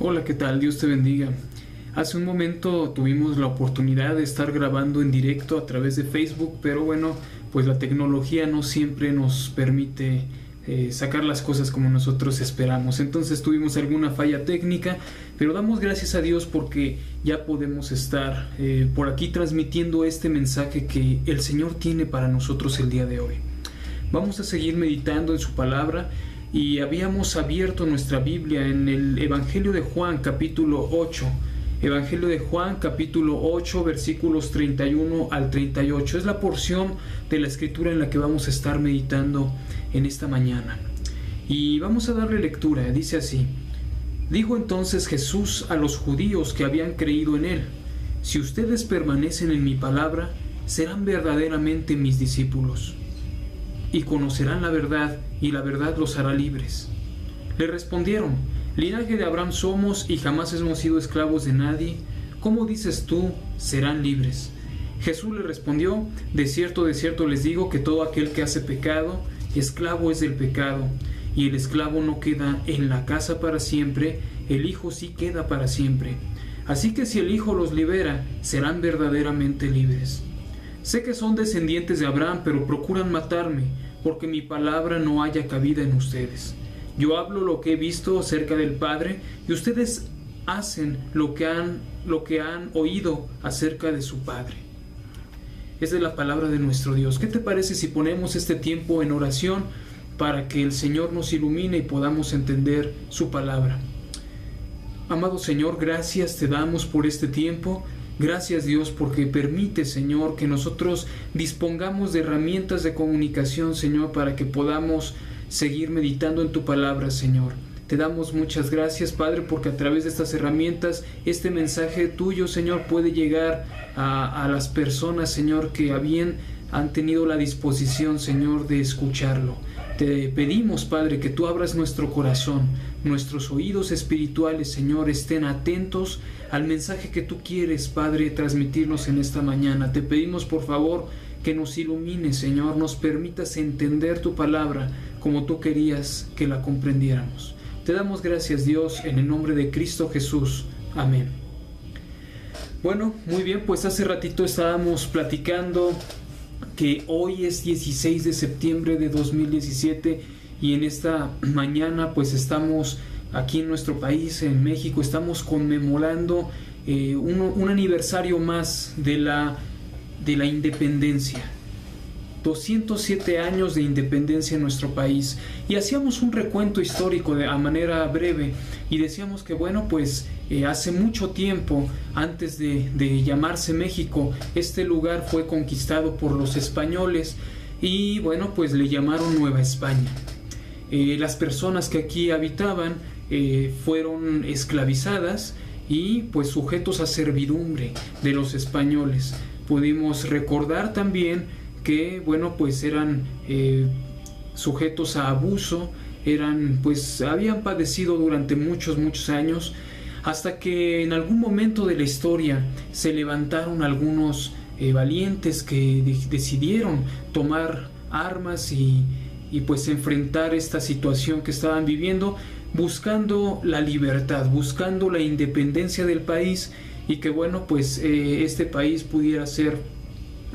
Hola, ¿qué tal? Dios te bendiga. Hace un momento tuvimos la oportunidad de estar grabando en directo a través de Facebook, pero bueno, pues la tecnología no siempre nos permite sacar las cosas como nosotros esperamos. Entonces tuvimos alguna falla técnica, pero damos gracias a Dios porque ya podemos estar por aquí transmitiendo este mensaje que el Señor tiene para nosotros el día de hoy. Vamos a seguir meditando en su palabra. Y habíamos abierto nuestra Biblia en el Evangelio de Juan capítulo 8. Evangelio de Juan capítulo 8 versículos 31 al 38. Es la porción de la escritura en la que vamos a estar meditando en esta mañana. Y vamos a darle lectura. Dice así: Dijo entonces Jesús a los judíos que habían creído en él: Si ustedes permanecen en mi palabra, serán verdaderamente mis discípulos, y conocerán la verdad, y la verdad los hará libres. Le respondieron: Linaje de Abraham somos, y jamás hemos sido esclavos de nadie. ¿Cómo dices tú, serán libres? Jesús le respondió: de cierto les digo que todo aquel que hace pecado, esclavo es del pecado. Y el esclavo no queda en la casa para siempre, el Hijo sí queda para siempre. Así que si el Hijo los libera, serán verdaderamente libres. Sé que son descendientes de Abraham, pero procuran matarme, porque mi palabra no haya cabida en ustedes. Yo hablo lo que he visto acerca del Padre, y ustedes hacen lo que han oído acerca de su Padre. Esa es la palabra de nuestro Dios. ¿Qué te parece si ponemos este tiempo en oración para que el Señor nos ilumine y podamos entender su palabra? Amado Señor, gracias te damos por este tiempo. Gracias Dios porque permite, Señor, que nosotros dispongamos de herramientas de comunicación, Señor, para que podamos seguir meditando en tu palabra, Señor. Te damos muchas gracias, Padre, porque a través de estas herramientas, este mensaje tuyo, Señor, puede llegar a las personas, Señor, que han tenido la disposición, Señor, de escucharlo. Te pedimos, Padre, que tú abras nuestro corazón, nuestros oídos espirituales, Señor, estén atentos al mensaje que tú quieres, Padre, transmitirnos en esta mañana. Te pedimos, por favor, que nos ilumines, Señor, nos permitas entender tu palabra como tú querías que la comprendiéramos. Te damos gracias, Dios, en el nombre de Cristo Jesús. Amén. Bueno, muy bien, pues hace ratito estábamos platicando que hoy es 16 de septiembre de 2017 y en esta mañana pues estamos aquí en nuestro país, en México, estamos conmemorando un aniversario más de la independencia. 207 años de independencia en nuestro país, y hacíamos un recuento histórico a manera breve y decíamos que bueno, pues hace mucho tiempo, antes de llamarse México, este lugar fue conquistado por los españoles y bueno, pues le llamaron Nueva España. Las personas que aquí habitaban fueron esclavizadas y pues sujetos a servidumbre de los españoles. Pudimos recordar también que bueno, pues eran sujetos a abuso, habían padecido durante muchos años, hasta que en algún momento de la historia se levantaron algunos valientes que decidieron tomar armas y pues enfrentar esta situación que estaban viviendo, buscando la libertad, buscando la independencia del país, y que bueno, pues este país pudiera ser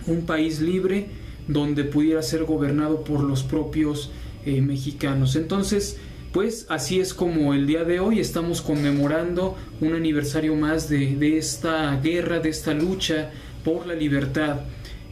un país libre donde pudiera ser gobernado por los propios mexicanos. Entonces, pues así es como el día de hoy estamos conmemorando un aniversario más de esta guerra, de esta lucha por la libertad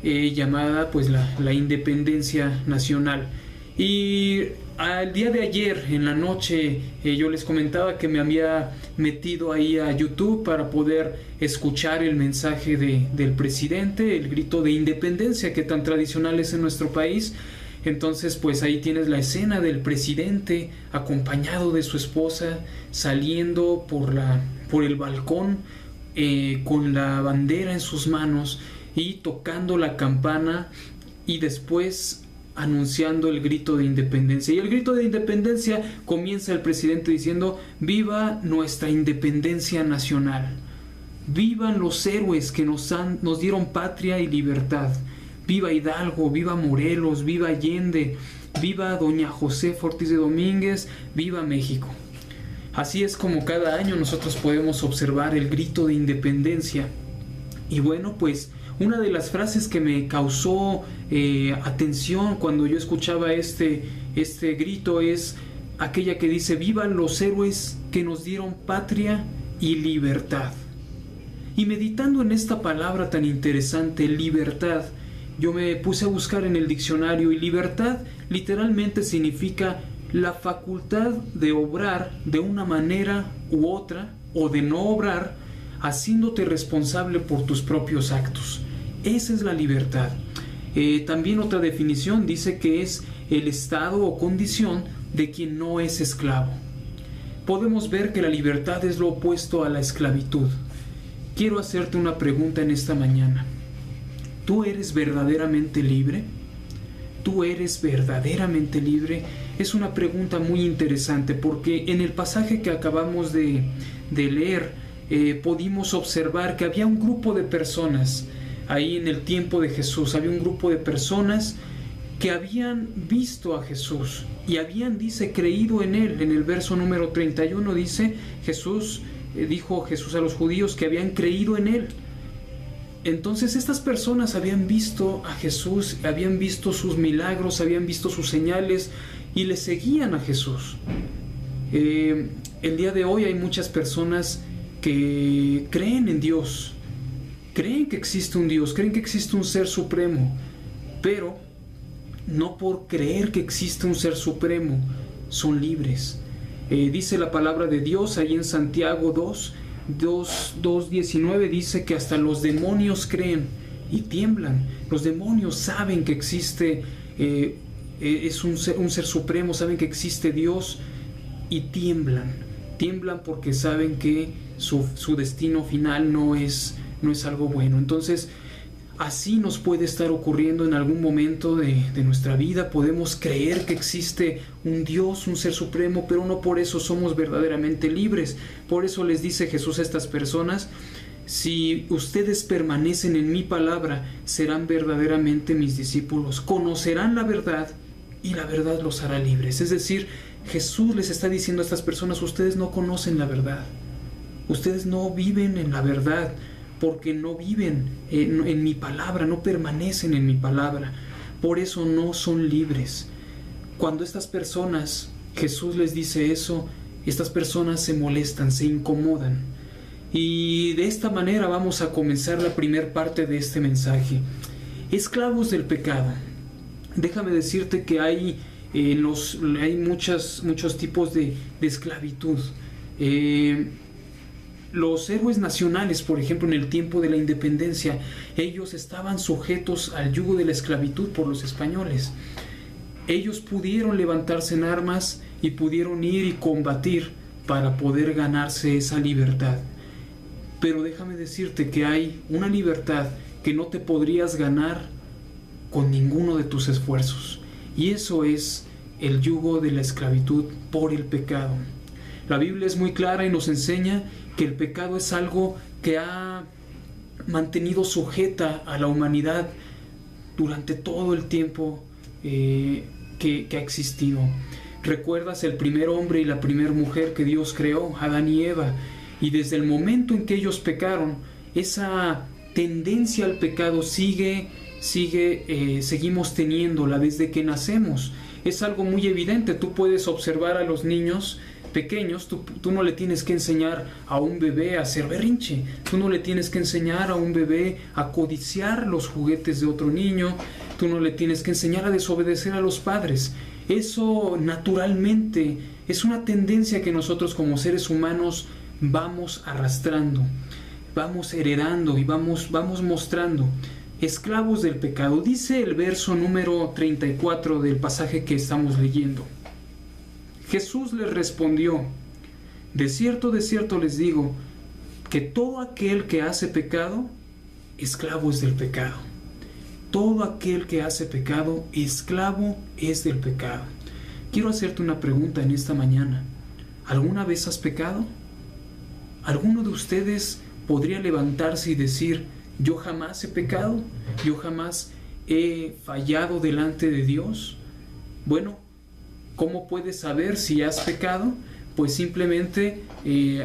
llamada pues la independencia nacional. Y al día de ayer en la noche yo les comentaba que me había metido ahí a YouTube para poder escuchar el mensaje del presidente, el grito de independencia que tan tradicional es en nuestro país. Entonces pues ahí tienes la escena del presidente acompañado de su esposa saliendo por el balcón con la bandera en sus manos y tocando la campana, y después anunciando el grito de independencia. Y el grito de independencia comienza el presidente diciendo: viva nuestra independencia nacional, vivan los héroes que nos dieron patria y libertad, viva Hidalgo, viva Morelos, viva Allende, viva doña José Ortiz de Domínguez, viva México. Así es como cada año nosotros podemos observar el grito de independencia. Y bueno, pues una de las frases que me causó atención cuando yo escuchaba este grito es aquella que dice: vivan los héroes que nos dieron patria y libertad. Y meditando en esta palabra tan interesante, libertad, yo me puse a buscar en el diccionario, y libertad literalmente significa la facultad de obrar de una manera u otra, o de no obrar, haciéndote responsable por tus propios actos. Esa es la libertad. También otra definición dice que es el estado o condición de quien no es esclavo. Podemos ver que la libertad es lo opuesto a la esclavitud. Quiero hacerte una pregunta en esta mañana. ¿Tú eres verdaderamente libre? ¿Tú eres verdaderamente libre? Es una pregunta muy interesante, porque en el pasaje que acabamos de leer pudimos observar que había un grupo de personas ahí en el tiempo de Jesús. Había un grupo de personas que habían visto a Jesús y habían, dice, creído en él. En el verso número 31 dice, dijo Jesús a los judíos que habían creído en él. Entonces estas personas habían visto a Jesús, habían visto sus milagros, habían visto sus señales y le seguían a Jesús. El día de hoy hay muchas personas que creen en Dios, creen que existe un Dios, creen que existe un ser supremo, pero no por creer que existe un ser supremo son libres. Dice la palabra de Dios ahí en Santiago 2:19 dice que hasta los demonios creen y tiemblan. Los demonios saben que existe es un ser supremo, saben que existe Dios y tiemblan porque saben que su destino final no es algo bueno. Entonces así nos puede estar ocurriendo en algún momento de nuestra vida. Podemos creer que existe un Dios, un ser supremo, pero no por eso somos verdaderamente libres. Por eso les dice Jesús a estas personas: si ustedes permanecen en mi palabra, serán verdaderamente mis discípulos, conocerán la verdad y la verdad los hará libres. Es decir, Jesús les está diciendo a estas personas: ustedes no conocen la verdad, ustedes no viven en la verdad, porque no viven en mi palabra, no permanecen en mi palabra. Por eso no son libres. Cuando estas personas, Jesús les dice eso, estas personas se molestan, se incomodan. Y de esta manera vamos a comenzar la primera parte de este mensaje. Esclavos del pecado. Déjame decirte que hay muchos tipos de esclavitud. Los héroes nacionales, por ejemplo, en el tiempo de la independencia, ellos estaban sujetos al yugo de la esclavitud por los españoles. Ellos pudieron levantarse en armas y pudieron ir y combatir para poder ganarse esa libertad. Pero déjame decirte que hay una libertad que no te podrías ganar con ninguno de tus esfuerzos. Y eso es el yugo de la esclavitud por el pecado. La Biblia es muy clara y nos enseña que el pecado es algo que ha mantenido sujeta a la humanidad durante todo el tiempo que ha existido. ¿Recuerdas el primer hombre y la primera mujer que Dios creó, Adán y Eva? Y desde el momento en que ellos pecaron, esa tendencia al pecado seguimos teniéndola desde que nacemos. Es algo muy evidente. Tú puedes observar a los niños pequeños. Tú no le tienes que enseñar a un bebé a hacer berrinche. Tú no le tienes que enseñar a un bebé a codiciar los juguetes de otro niño. Tú no le tienes que enseñar a desobedecer a los padres. Eso naturalmente es una tendencia que nosotros como seres humanos vamos arrastrando, vamos heredando y vamos mostrando. Esclavos del pecado. Dice el verso número 34 del pasaje que estamos leyendo. Jesús les respondió: de cierto les digo, que todo aquel que hace pecado, esclavo es del pecado. Todo aquel que hace pecado, esclavo es del pecado. Quiero hacerte una pregunta en esta mañana. ¿Alguna vez has pecado? ¿Alguno de ustedes podría levantarse y decir: yo jamás he pecado, yo jamás he fallado delante de Dios? Bueno, ¿cómo puedes saber si has pecado? pues simplemente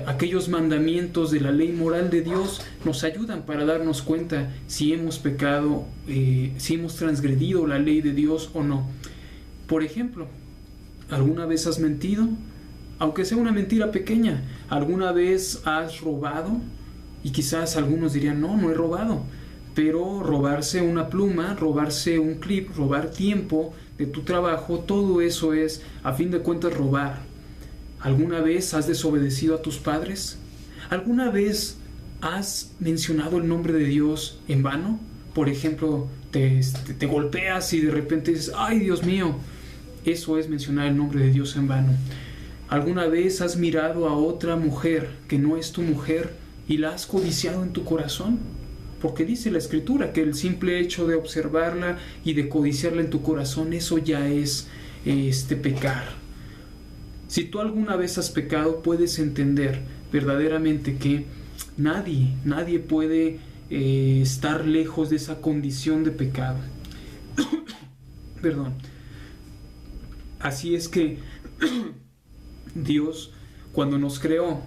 aquellos mandamientos de la ley moral de Dios nos ayudan para darnos cuenta si hemos pecado, si hemos transgredido la ley de Dios o no. Por ejemplo, ¿alguna vez has mentido? Aunque sea una mentira pequeña. ¿Alguna vez has robado? Y quizás algunos dirían, no he robado. Pero robarse una pluma, robarse un clip, robar tiempo de tu trabajo, todo eso es, a fin de cuentas, robar. ¿Alguna vez has desobedecido a tus padres? ¿Alguna vez has mencionado el nombre de Dios en vano? Por ejemplo, te golpeas y de repente dices, ¡ay, Dios mío! Eso es mencionar el nombre de Dios en vano. ¿Alguna vez has mirado a otra mujer que no es tu mujer y la has codiciado en tu corazón? Porque dice la Escritura que el simple hecho de observarla y de codiciarla en tu corazón, eso ya es pecar. Si tú alguna vez has pecado, puedes entender verdaderamente que nadie puede estar lejos de esa condición de pecado. Perdón. Así es que Dios, cuando nos creó,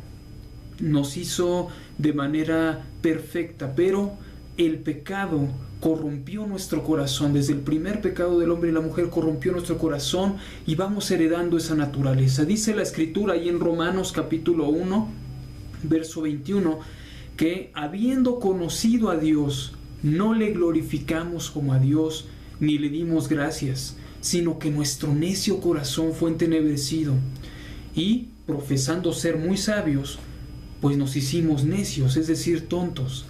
nos hizo de manera perfecta, pero el pecado corrompió nuestro corazón. Desde el primer pecado del hombre y la mujer corrompió nuestro corazón y vamos heredando esa naturaleza. Dice la Escritura ahí en Romanos capítulo 1, verso 21, que habiendo conocido a Dios, no le glorificamos como a Dios, ni le dimos gracias, sino que nuestro necio corazón fue entenebrecido. Y, profesando ser muy sabios, pues nos hicimos necios, es decir, tontos.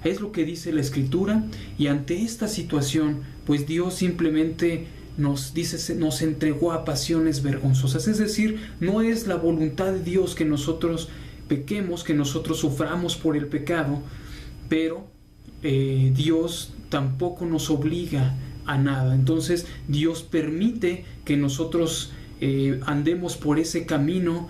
Es lo que dice la Escritura, y ante esta situación, pues Dios simplemente nos entregó a pasiones vergonzosas. Es decir, no es la voluntad de Dios que nosotros pequemos, que nosotros suframos por el pecado, pero Dios tampoco nos obliga a nada. Entonces Dios permite que nosotros andemos por ese camino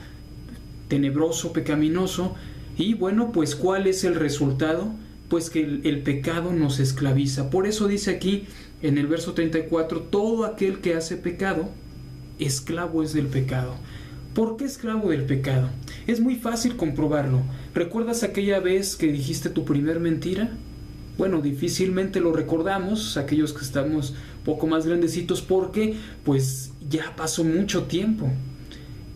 tenebroso, pecaminoso, y bueno, pues ¿cuál es el resultado? Pues que el pecado nos esclaviza. Por eso dice aquí en el verso 34, todo aquel que hace pecado, esclavo es del pecado. ¿Por qué esclavo del pecado? Es muy fácil comprobarlo. ¿Recuerdas aquella vez que dijiste tu primer mentira? Bueno, difícilmente lo recordamos, aquellos que estamos poco más grandecitos, porque pues ya pasó mucho tiempo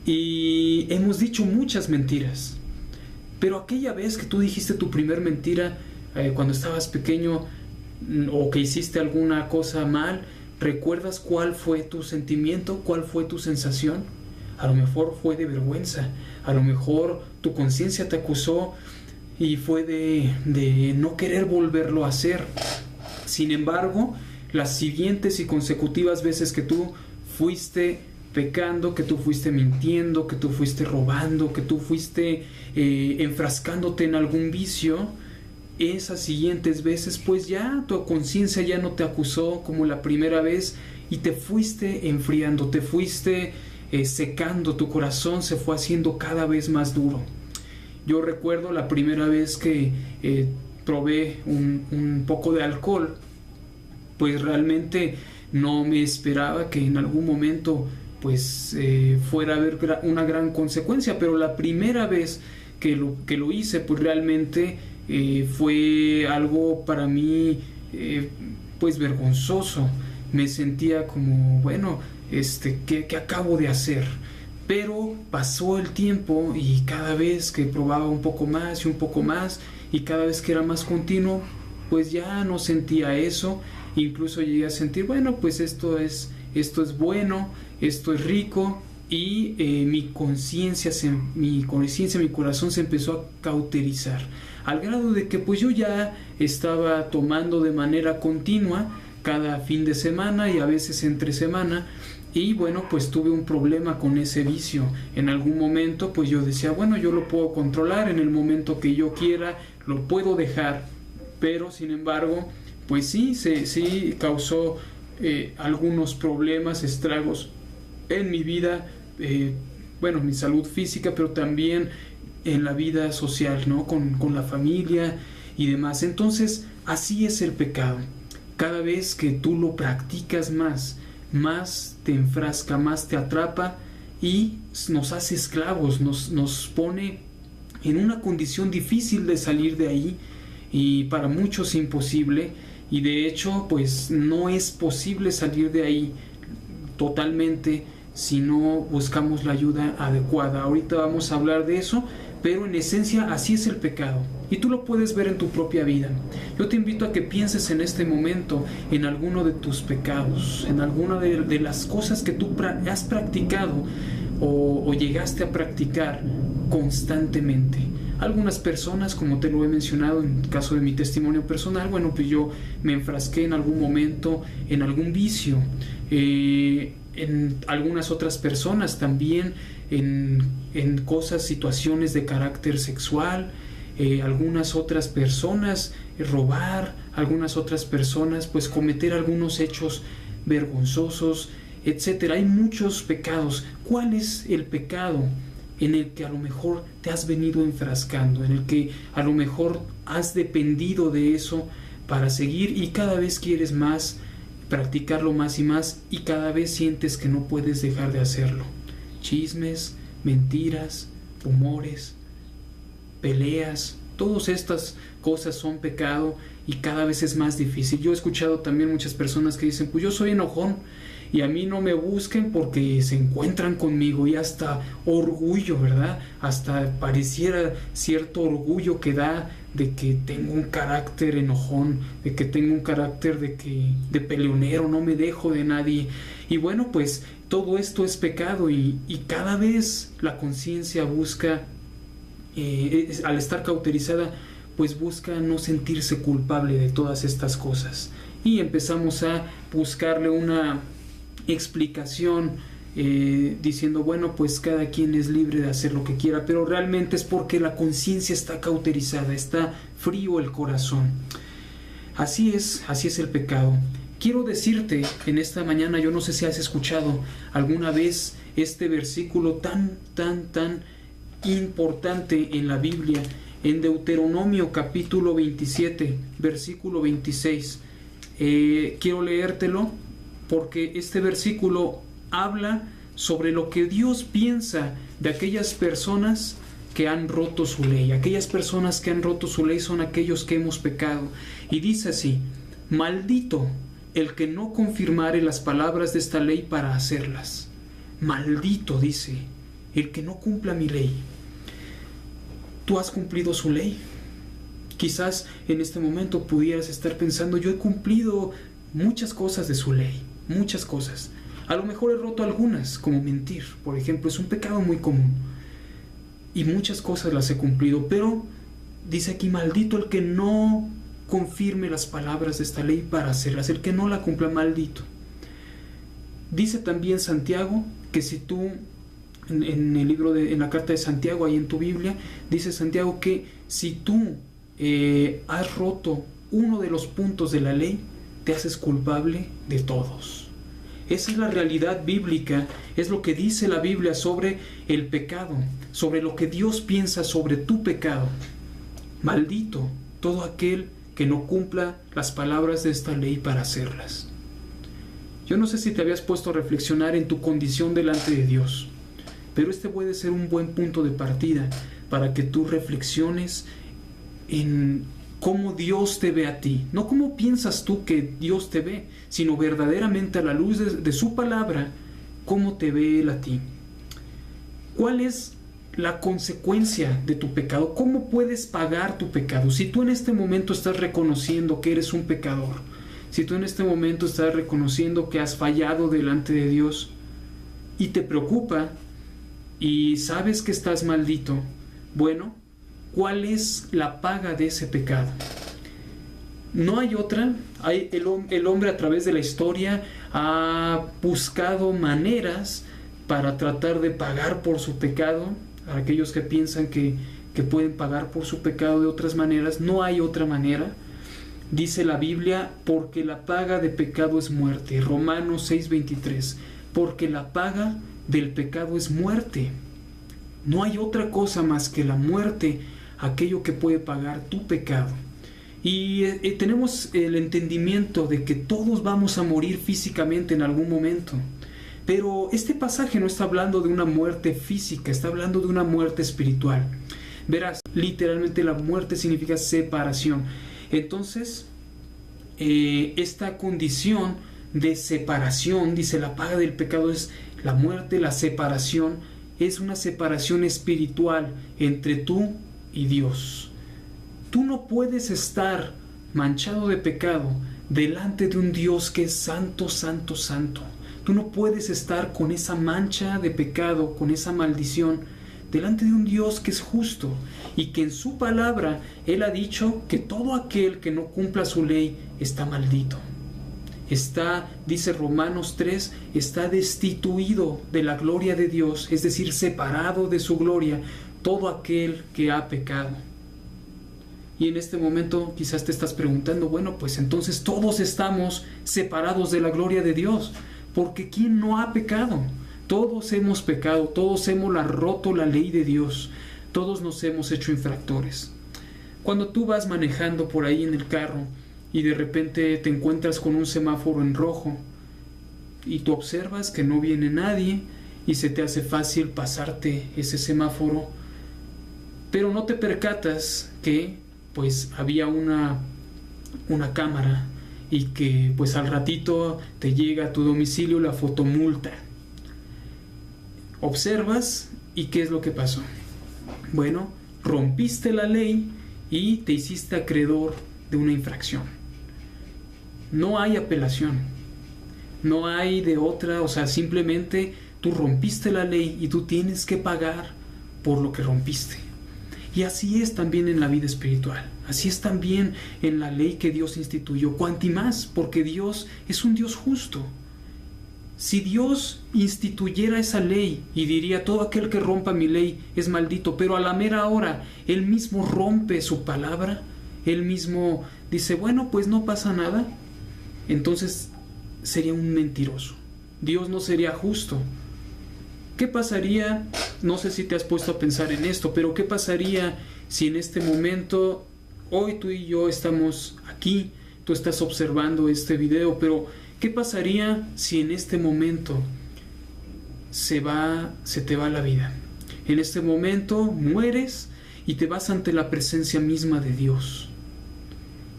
y hemos dicho muchas mentiras. Pero aquella vez que tú dijiste tu primer mentira, cuando estabas pequeño, o que hiciste alguna cosa mal, ¿recuerdas cuál fue tu sentimiento? ¿Cuál fue tu sensación? A lo mejor fue de vergüenza, a lo mejor tu conciencia te acusó y fue de no querer volverlo a hacer. Sin embargo, las siguientes y consecutivas veces que tú fuiste pecando, que tú fuiste mintiendo, que tú fuiste robando, que tú fuiste enfrascándote en algún vicio, esas siguientes veces pues ya tu conciencia ya no te acusó como la primera vez y te fuiste enfriando, te fuiste secando, tu corazón se fue haciendo cada vez más duro. Yo recuerdo la primera vez que probé un poco de alcohol, pues realmente no me esperaba que en algún momento pues fuera a haber una gran consecuencia, pero la primera vez que lo hice pues realmente fue algo para mí pues vergonzoso. Me sentía como, bueno, ¿qué acabo de hacer? Pero pasó el tiempo y cada vez que probaba un poco más y un poco más, y cada vez que era más continuo, pues ya no sentía eso. Incluso llegué a sentir, bueno, pues esto es bueno, esto es rico, y mi conciencia, mi corazón se empezó a cauterizar, al grado de que pues yo ya estaba tomando de manera continua cada fin de semana y a veces entre semana. Y bueno, pues tuve un problema con ese vicio. En algún momento pues yo decía, bueno, yo lo puedo controlar, en el momento que yo quiera lo puedo dejar, pero sin embargo pues sí causó algunos problemas, estragos en mi vida, bueno, mi salud física, pero también en la vida social, ¿no? Con la familia y demás. Entonces así es el pecado. Cada vez que tú lo practicas más te enfrasca, más te atrapa, y nos hace esclavos, nos pone en una condición difícil de salir de ahí, y para muchos imposible, y de hecho pues no es posible salir de ahí totalmente si no buscamos la ayuda adecuada. Ahorita vamos a hablar de eso, pero en esencia así es el pecado, y tú lo puedes ver en tu propia vida. Yo te invito a que pienses en este momento en alguno de tus pecados, en alguna de las cosas que tú has practicado o llegaste a practicar constantemente. Algunas personas, como te lo he mencionado en el caso de mi testimonio personal, bueno, pues yo me enfrasqué en algún momento en algún vicio. En algunas otras personas también en cosas, situaciones de carácter sexual. Algunas otras personas robar, algunas otras personas pues cometer algunos hechos vergonzosos, etcétera. Hay muchos pecados. ¿Cuál es el pecado en el que a lo mejor te has venido enfrascando, en el que a lo mejor has dependido de eso para seguir y cada vez quieres más, practicarlo más y más, y cada vez sientes que no puedes dejar de hacerlo? Chismes, mentiras, rumores, peleas, todas estas cosas son pecado y cada vez es más difícil. Yo he escuchado también muchas personas que dicen, pues yo soy enojón y a mí no me busquen porque se encuentran conmigo, y hasta orgullo, ¿verdad? Hasta pareciera cierto orgullo que da de que tengo un carácter enojón, de que tengo un carácter de peleonero, no me dejo de nadie. Y bueno, pues todo esto es pecado, y cada vez la conciencia busca, al estar cauterizada, pues busca no sentirse culpable de todas estas cosas, y empezamos a buscarle una explicación, diciendo, bueno, pues cada quien es libre de hacer lo que quiera, pero realmente es porque la conciencia está cauterizada, está frío el corazón. Así es el pecado. Quiero decirte en esta mañana, yo no sé si has escuchado alguna vez este versículo tan importante en la Biblia, en Deuteronomio capítulo 27, versículo 26. Quiero leértelo porque este versículo habla sobre lo que Dios piensa de aquellas personas que han roto su ley. Aquellas personas que han roto su ley son aquellos que hemos pecado. Y dice así: maldito el que no confirmare las palabras de esta ley para hacerlas. Maldito, dice, el que no cumpla mi ley. ¿Tú has cumplido su ley? Quizás en este momento pudieras estar pensando, yo he cumplido muchas cosas de su ley, muchas cosas. A lo mejor he roto algunas, como mentir, por ejemplo, es un pecado muy común. Y muchas cosas las he cumplido, pero dice aquí, maldito el que no confirme las palabras de esta ley para hacerlas, el que no la cumpla, maldito. Dice también Santiago que si tú, en el libro en la carta de Santiago, ahí en tu Biblia, dice Santiago que si tú has roto uno de los puntos de la ley, te haces culpable de todos. Esa es la realidad bíblica, es lo que dice la Biblia sobre el pecado, sobre lo que Dios piensa sobre tu pecado. Maldito todo aquel que no cumpla las palabras de esta ley para hacerlas. Yo no sé si te habías puesto a reflexionar en tu condición delante de Dios, pero este puede ser un buen punto de partida para que tú reflexiones en cómo Dios te ve a ti. No cómo piensas tú que Dios te ve, sino verdaderamente a la luz de su palabra, cómo te ve Él a ti. ¿Cuál es la consecuencia de tu pecado? ¿Cómo puedes pagar tu pecado? Si tú en este momento estás reconociendo que eres un pecador, si tú en este momento estás reconociendo que has fallado delante de Dios y te preocupa y sabes que estás maldito, bueno, ¿cuál es la paga de ese pecado? No hay otra. El hombre a través de la historia ha buscado maneras para tratar de pagar por su pecado. Para aquellos que piensan que pueden pagar por su pecado de otras maneras, no hay otra manera. Dice la Biblia, porque la paga de pecado es muerte. Romanos 6:23. Porque la paga del pecado es muerte. No hay otra cosa más que la muerte, aquello que puede pagar tu pecado. Y tenemos el entendimiento de que todos vamos a morir físicamente en algún momento, Pero este pasaje no está hablando de una muerte física, está hablando de una muerte espiritual. Verás, literalmente la muerte significa separación. Entonces, esta condición de separación, dice, la paga del pecado es la muerte, la separación, es una separación espiritual entre tú y Dios. Tú no puedes estar manchado de pecado delante de un Dios que es santo, santo, santo. Tú no puedes estar con esa mancha de pecado, con esa maldición, delante de un Dios que es justo y que en su palabra Él ha dicho que todo aquel que no cumpla su ley está maldito. Está, dice Romanos 3, está destituido de la gloria de Dios, es decir, separado de su gloria, todo aquel que ha pecado. Y en este momento quizás te estás preguntando, bueno, pues entonces todos estamos separados de la gloria de Dios, porque ¿quién no ha pecado? Todos hemos pecado, todos hemos roto la ley de Dios, todos nos hemos hecho infractores. Cuando tú vas manejando por ahí en el carro y de repente te encuentras con un semáforo en rojo y tú observas que no viene nadie y se te hace fácil pasarte ese semáforo, pero no te percatas que pues había una cámara y que pues al ratito te llega a tu domicilio la fotomulta. Observas y ¿qué es lo que pasó? Bueno, rompiste la ley y te hiciste acreedor de una infracción. No hay apelación, no hay de otra, o sea, simplemente tú rompiste la ley y tú tienes que pagar por lo que rompiste. Y así es también en la vida espiritual, así es también en la ley que Dios instituyó, cuanti más, porque Dios es un Dios justo. Si Dios instituyera esa ley y diría todo aquel que rompa mi ley es maldito, pero a la mera hora Él mismo rompe su palabra, Él mismo dice, bueno, pues no pasa nada, entonces sería un mentiroso. Dios no sería justo. ¿Qué pasaría? No sé si te has puesto a pensar en esto, pero ¿qué pasaría si en este momento, hoy tú y yo estamos aquí, tú estás observando este video, pero ¿qué pasaría si en este momento se te va la vida? En este momento mueres y te vas ante la presencia misma de Dios.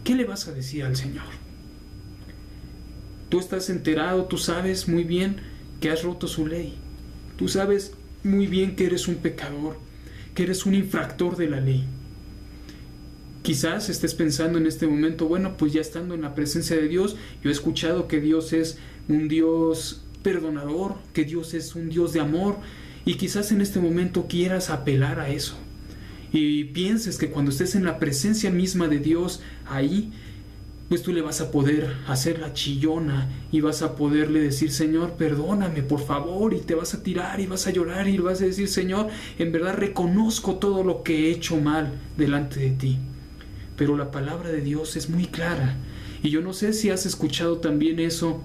¿Qué le vas a decir al Señor? Tú estás enterado, tú sabes muy bien que has roto su ley. Tú sabes muy bien que eres un pecador, que eres un infractor de la ley. Quizás estés pensando en este momento, bueno, pues ya estando en la presencia de Dios, yo he escuchado que Dios es un Dios perdonador, que Dios es un Dios de amor, y quizás en este momento quieras apelar a eso. Y pienses que cuando estés en la presencia misma de Dios, ahí, pues tú le vas a poder hacer la chillona y vas a poderle decir, Señor, perdóname, por favor, y te vas a tirar y vas a llorar y le vas a decir, Señor, en verdad reconozco todo lo que he hecho mal delante de ti. Pero la palabra de Dios es muy clara. Y yo no sé si has escuchado también eso,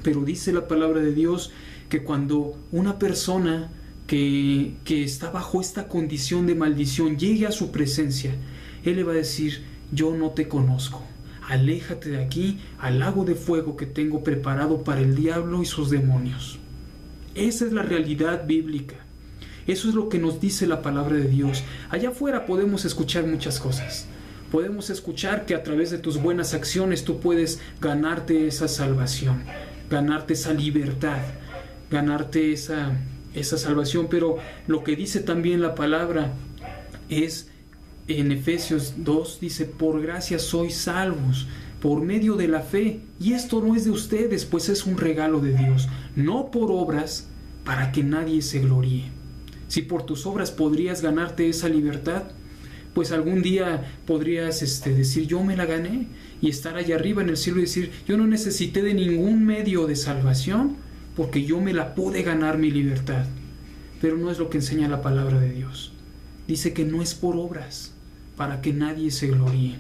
pero dice la palabra de Dios que cuando una persona que está bajo esta condición de maldición llegue a su presencia, Él le va a decir, yo no te conozco. Aléjate de aquí al lago de fuego que tengo preparado para el diablo y sus demonios. Esa es la realidad bíblica. Eso es lo que nos dice la palabra de Dios. Allá afuera podemos escuchar muchas cosas. Podemos escuchar que a través de tus buenas acciones tú puedes ganarte esa salvación, ganarte esa libertad, ganarte esa salvación. Pero lo que dice también la palabra es, en Efesios 2, dice, por gracia sois salvos, por medio de la fe. Y esto no es de ustedes, pues es un regalo de Dios, no por obras, para que nadie se gloríe. Si por tus obras podrías ganarte esa libertad, pues algún día podrías decir, yo me la gané, y estar allá arriba en el cielo y decir, yo no necesité de ningún medio de salvación, porque yo me la pude ganar mi libertad. Pero no es lo que enseña la palabra de Dios. Dice que no es por obras, para que nadie se gloríe.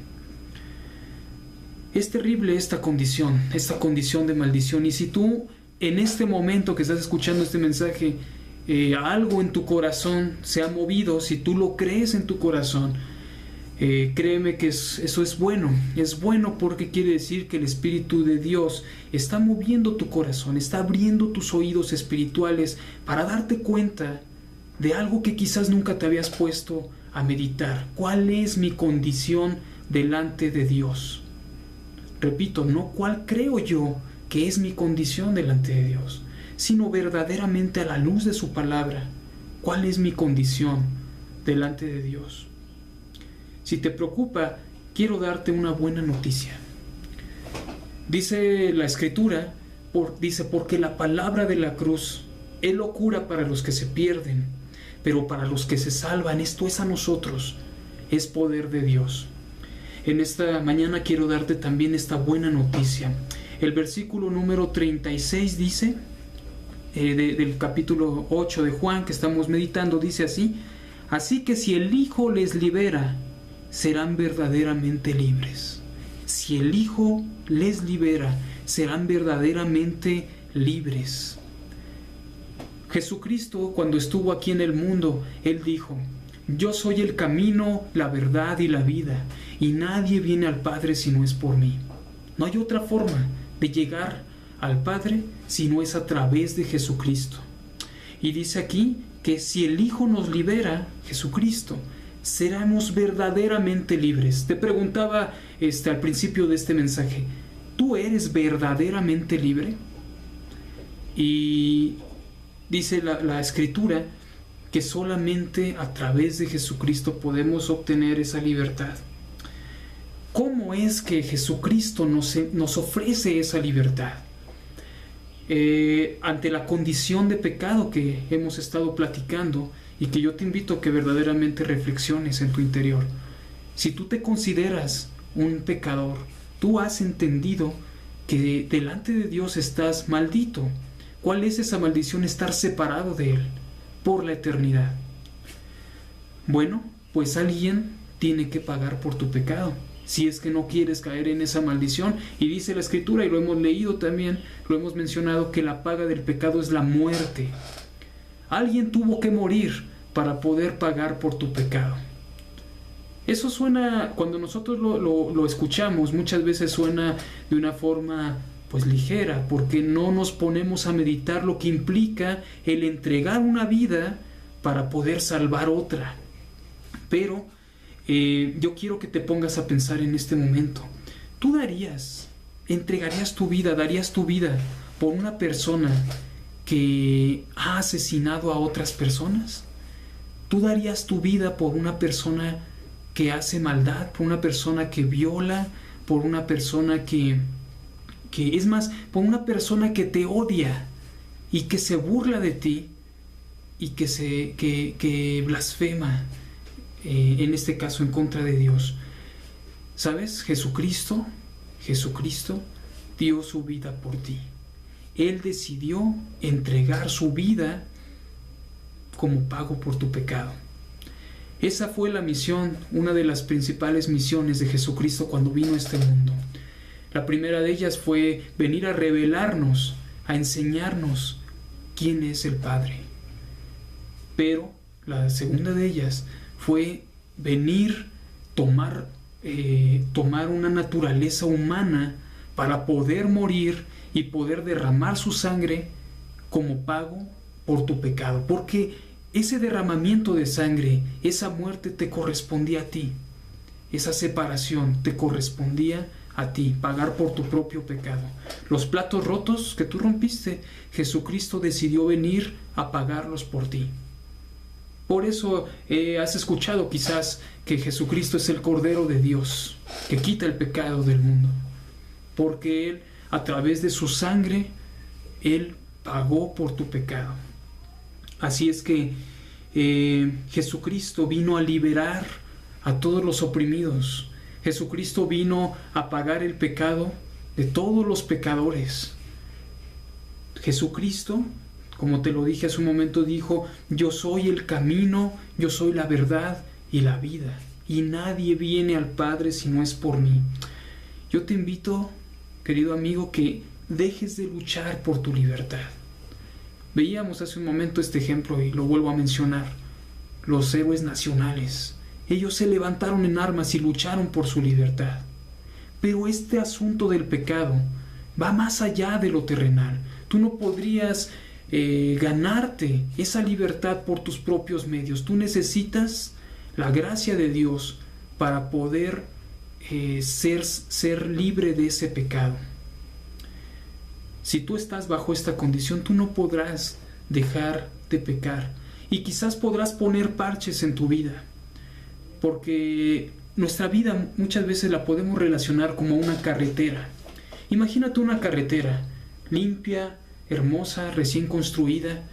Es terrible esta condición de maldición. Y si tú en este momento que estás escuchando este mensaje, algo en tu corazón se ha movido, si tú lo crees en tu corazón, Créeme que eso es bueno porque quiere decir que el Espíritu de Dios está moviendo tu corazón, está abriendo tus oídos espirituales para darte cuenta de algo que quizás nunca te habías puesto a meditar. ¿Cuál es mi condición delante de Dios? Repito, no cuál creo yo que es mi condición delante de Dios, sino verdaderamente a la luz de su palabra. ¿Cuál es mi condición delante de Dios? Si te preocupa, quiero darte una buena noticia. Dice la Escritura, porque la palabra de la cruz es locura para los que se pierden, pero para los que se salvan, esto es a nosotros, es poder de Dios. En esta mañana quiero darte también esta buena noticia. El versículo número 36 dice, del capítulo 8 de Juan que estamos meditando, dice así: así que si el Hijo les libera, serán verdaderamente libres. Si el Hijo les libera, serán verdaderamente libres. Jesucristo, cuando estuvo aquí en el mundo, Él dijo: yo soy el camino, la verdad y la vida, y nadie viene al Padre si no es por mí. No hay otra forma de llegar al Padre si no es a través de Jesucristo. Y dice aquí que si el Hijo nos libera, Jesucristo, seremos verdaderamente libres. Te preguntaba al principio de este mensaje, ¿tú eres verdaderamente libre? Y dice la Escritura que solamente a través de Jesucristo podemos obtener esa libertad. ¿Cómo es que Jesucristo nos ofrece esa libertad? Ante la condición de pecado que hemos estado platicando y que yo te invito a que verdaderamente reflexiones en tu interior. Si tú te consideras un pecador, tú has entendido que delante de Dios estás maldito. ¿Cuál es esa maldición? Estar separado de Él por la eternidad. Bueno, pues alguien tiene que pagar por tu pecado, si es que no quieres caer en esa maldición. Y dice la Escritura, y lo hemos leído también, lo hemos mencionado, que la paga del pecado es la muerte. Alguien tuvo que morir para poder pagar por tu pecado. Eso suena, cuando nosotros lo escuchamos, muchas veces suena de una forma pues ligera, porque no nos ponemos a meditar lo que implica el entregar una vida para poder salvar otra. Pero yo quiero que te pongas a pensar en este momento. ¿Tú entregarías tu vida, darías tu vida por una persona que ha asesinado a otras personas? ¿Tú darías tu vida por una persona que hace maldad, por una persona que viola, por una persona que es más, por una persona que te odia y que se burla de ti y que blasfema, en este caso en contra de Dios? ¿Sabes? Jesucristo dio su vida por ti. Él decidió entregar su vida como pago por tu pecado. Esa fue la misión, una de las principales misiones de Jesucristo cuando vino a este mundo. La primera de ellas fue venir a revelarnos, a enseñarnos quién es el Padre. Pero la segunda de ellas fue venir, tomar una naturaleza humana para poder morir y poder derramar su sangre como pago por tu pecado. Porque ese derramamiento de sangre, esa muerte te correspondía a ti. Esa separación te correspondía a ti, pagar por tu propio pecado. Los platos rotos que tú rompiste, Jesucristo decidió venir a pagarlos por ti. Por eso has escuchado quizás que Jesucristo es el Cordero de Dios, que quita el pecado del mundo. Porque Él, a través de su sangre, Él pagó por tu pecado. Así es que Jesucristo vino a liberar a todos los oprimidos. Jesucristo vino a pagar el pecado de todos los pecadores. Jesucristo, como te lo dije hace un momento, dijo: yo soy el camino, yo soy la verdad y la vida, y nadie viene al Padre si no es por mí. Yo te invito, querido amigo, que dejes de luchar por tu libertad. Veíamos hace un momento este ejemplo y lo vuelvo a mencionar: los héroes nacionales Ellos se levantaron en armas y lucharon por su libertad. Pero este asunto del pecado va más allá de lo terrenal. Tú no podrías ganarte esa libertad por tus propios medios. Tú necesitas la gracia de Dios para poder ser libre de ese pecado. Si tú estás bajo esta condición, tú no podrás dejar de pecar. Y quizás podrás poner parches en tu vida, porque nuestra vida muchas veces la podemos relacionar como una carretera. Imagínate una carretera limpia, hermosa, recién construida.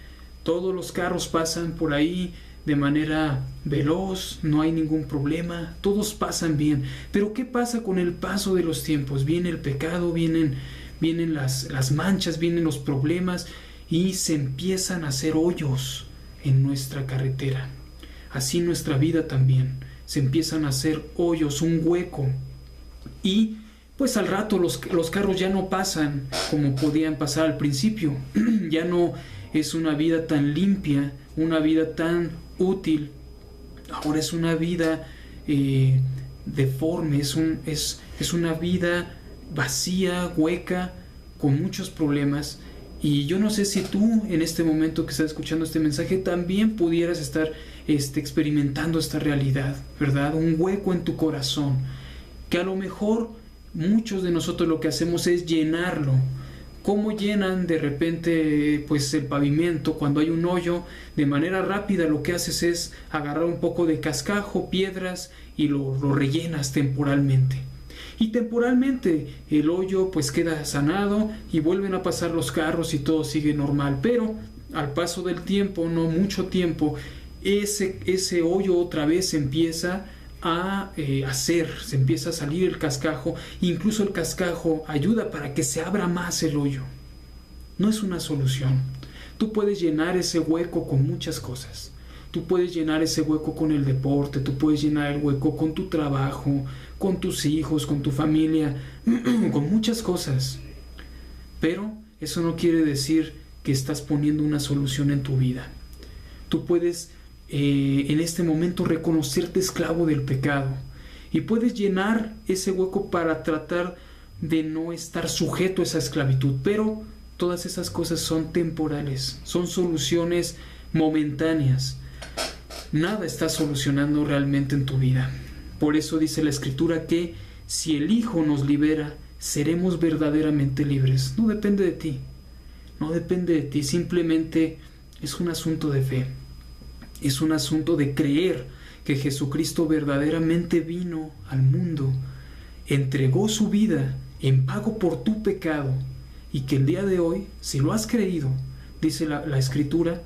Todos los carros pasan por ahí de manera veloz, no hay ningún problema, todos pasan bien. Pero ¿qué pasa con el paso de los tiempos? Viene el pecado, vienen las manchas, vienen los problemas y se empiezan a hacer hoyos en nuestra carretera. Así nuestra vida también. Se empiezan a hacer hoyos, un hueco. Y pues al rato los carros ya no pasan como podían pasar al principio. Ya no es una vida tan limpia, una vida tan útil. Ahora es una vida deforme, es una vida vacía, hueca, con muchos problemas. Y yo no sé si tú en este momento que estás escuchando este mensaje también pudieras estar experimentando esta realidad, ¿verdad? Un hueco en tu corazón, que a lo mejor muchos de nosotros lo que hacemos es llenarlo. ¿Cómo llenan de repente pues el pavimento cuando hay un hoyo? De manera rápida lo que haces es agarrar un poco de cascajo, piedras y lo rellenas temporalmente. Y temporalmente el hoyo pues queda sanado y vuelven a pasar los carros y todo sigue normal. Pero al paso del tiempo, no mucho tiempo, ese hoyo otra vez empieza a se empieza a salir el cascajo. Incluso el cascajo ayuda para que se abra más el hoyo. No es una solución. Tú puedes llenar ese hueco con muchas cosas. Tú puedes llenar ese hueco con el deporte, tú puedes llenar el hueco con tu trabajo, con tus hijos, con tu familia, con muchas cosas. Pero eso no quiere decir que estás poniendo una solución en tu vida. Tú puedes en este momento reconocerte esclavo del pecado y puedes llenar ese hueco para tratar de no estar sujeto a esa esclavitud. Pero todas esas cosas son temporales, son soluciones momentáneas. Nada está solucionando realmente en tu vida. Por eso dice la Escritura que si el Hijo nos libera, seremos verdaderamente libres. No depende de ti. No depende de ti. Simplemente es un asunto de fe. Es un asunto de creer que Jesucristo verdaderamente vino al mundo, entregó su vida en pago por tu pecado y que el día de hoy, si lo has creído, dice la Escritura,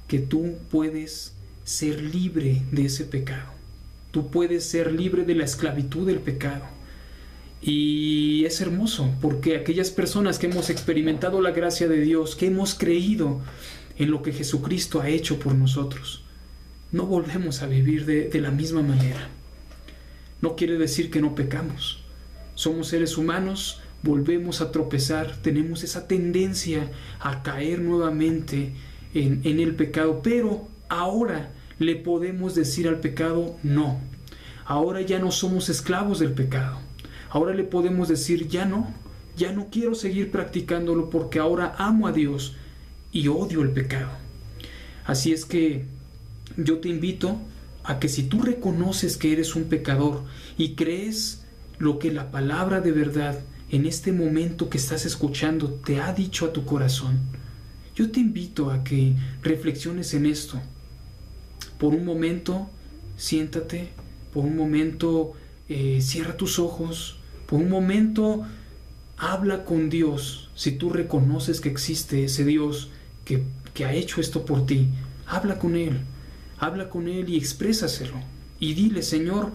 que tú puedes ser libre de ese pecado. Tú puedes ser libre de la esclavitud del pecado. Y es hermoso porque aquellas personas que hemos experimentado la gracia de Dios, que hemos creído en lo que Jesucristo ha hecho por nosotros, no volvemos a vivir de la misma manera. No quiere decir que no pecamos. Somos seres humanos, volvemos a tropezar, tenemos esa tendencia a caer nuevamente en el pecado, pero ahora le podemos decir al pecado no. Ahora ya no somos esclavos del pecado. Ahora le podemos decir ya no quiero seguir practicándolo porque ahora amo a Dios y odio el pecado. Así es que yo te invito a que si tú reconoces que eres un pecador y crees lo que la palabra de verdad en este momento que estás escuchando te ha dicho a tu corazón, yo te invito a que reflexiones en esto. Por un momento, siéntate, por un momento, cierra tus ojos, por un momento, habla con Dios. Si tú reconoces que existe ese Dios que ha hecho esto por ti, habla con Él y exprésaselo. Y dile, Señor,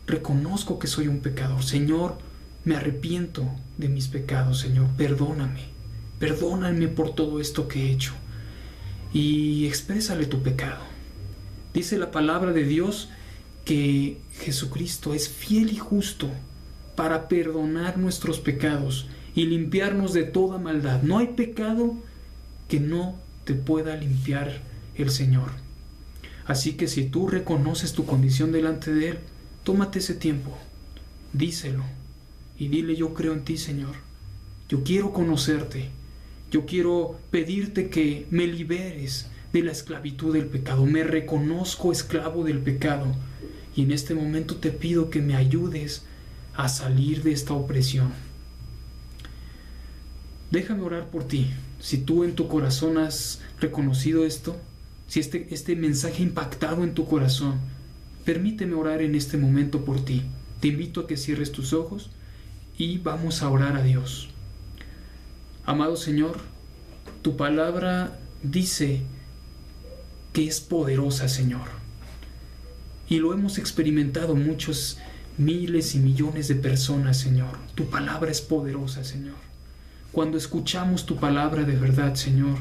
reconozco que soy un pecador. Señor, me arrepiento de mis pecados. Señor, perdóname por todo esto que he hecho. Y exprésale tu pecado. Dice la palabra de Dios que Jesucristo es fiel y justo para perdonar nuestros pecados y limpiarnos de toda maldad. No hay pecado que no te pueda limpiar el Señor. Así que si tú reconoces tu condición delante de Él, tómate ese tiempo, díselo y dile: yo creo en ti, Señor, yo quiero conocerte, yo quiero pedirte que me liberes de la esclavitud del pecado, me reconozco esclavo del pecado y en este momento te pido que me ayudes a salir de esta opresión. Déjame orar por ti. Si tú en tu corazón has reconocido esto, si este mensaje ha impactado en tu corazón, permíteme orar en este momento por ti. Te invito a que cierres tus ojos y vamos a orar a Dios. Amado Señor, tu palabra dice que es poderosa, Señor. Y lo hemos experimentado muchos, miles y millones de personas, Señor. Tu palabra es poderosa, Señor. Cuando escuchamos tu palabra de verdad, Señor,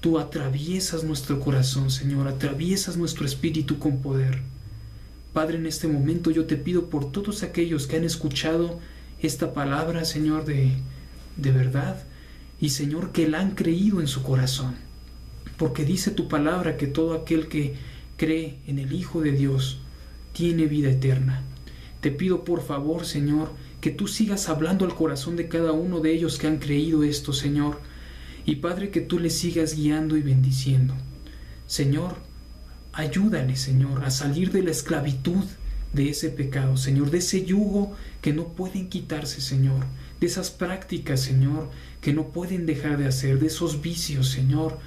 tú atraviesas nuestro corazón, Señor, atraviesas nuestro espíritu con poder. Padre, en este momento yo te pido por todos aquellos que han escuchado esta palabra, Señor, de verdad, y Señor, que la han creído en su corazón, porque dice tu palabra que todo aquel que cree en el Hijo de Dios tiene vida eterna. Te pido por favor, Señor, que tú sigas hablando al corazón de cada uno de ellos que han creído esto, Señor, y Padre, que tú les sigas guiando y bendiciendo. Señor, ayúdale, Señor, a salir de la esclavitud de ese pecado, Señor, de ese yugo que no pueden quitarse, Señor, de esas prácticas, Señor, que no pueden dejar de hacer, de esos vicios, Señor,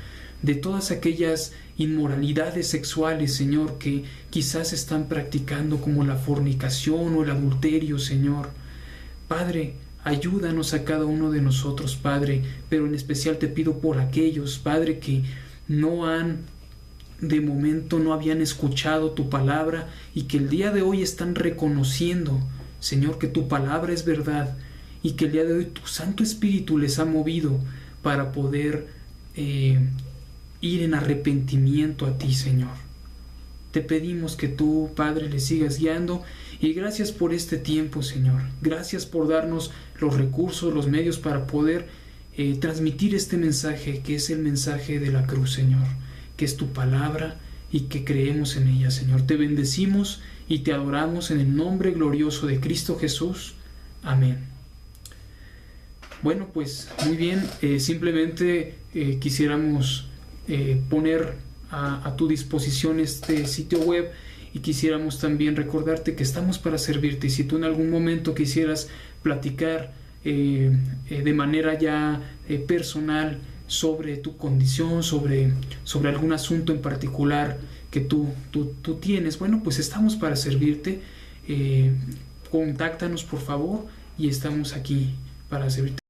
de todas aquellas inmoralidades sexuales, Señor, que quizás están practicando, como la fornicación o el adulterio, Señor. Padre, ayúdanos a cada uno de nosotros, Padre, pero en especial te pido por aquellos, Padre, que de momento no habían escuchado tu palabra y que el día de hoy están reconociendo, Señor, que tu palabra es verdad y que el día de hoy tu Santo Espíritu les ha movido para poder ir en arrepentimiento a ti, Señor. Te pedimos que tú, Padre, les sigas guiando y gracias por este tiempo, Señor. Gracias por darnos los recursos, los medios para poder transmitir este mensaje, que es el mensaje de la cruz, Señor, que es tu palabra y que creemos en ella, Señor. Te bendecimos y te adoramos en el nombre glorioso de Cristo Jesús. Amén. Bueno, pues muy bien, simplemente quisiéramos poner a tu disposición este sitio web y quisiéramos también recordarte que estamos para servirte. Y si tú en algún momento quisieras platicar de manera ya personal sobre tu condición, sobre algún asunto en particular que tú tienes, bueno, pues estamos para servirte. Contáctanos, por favor, y estamos aquí para servirte.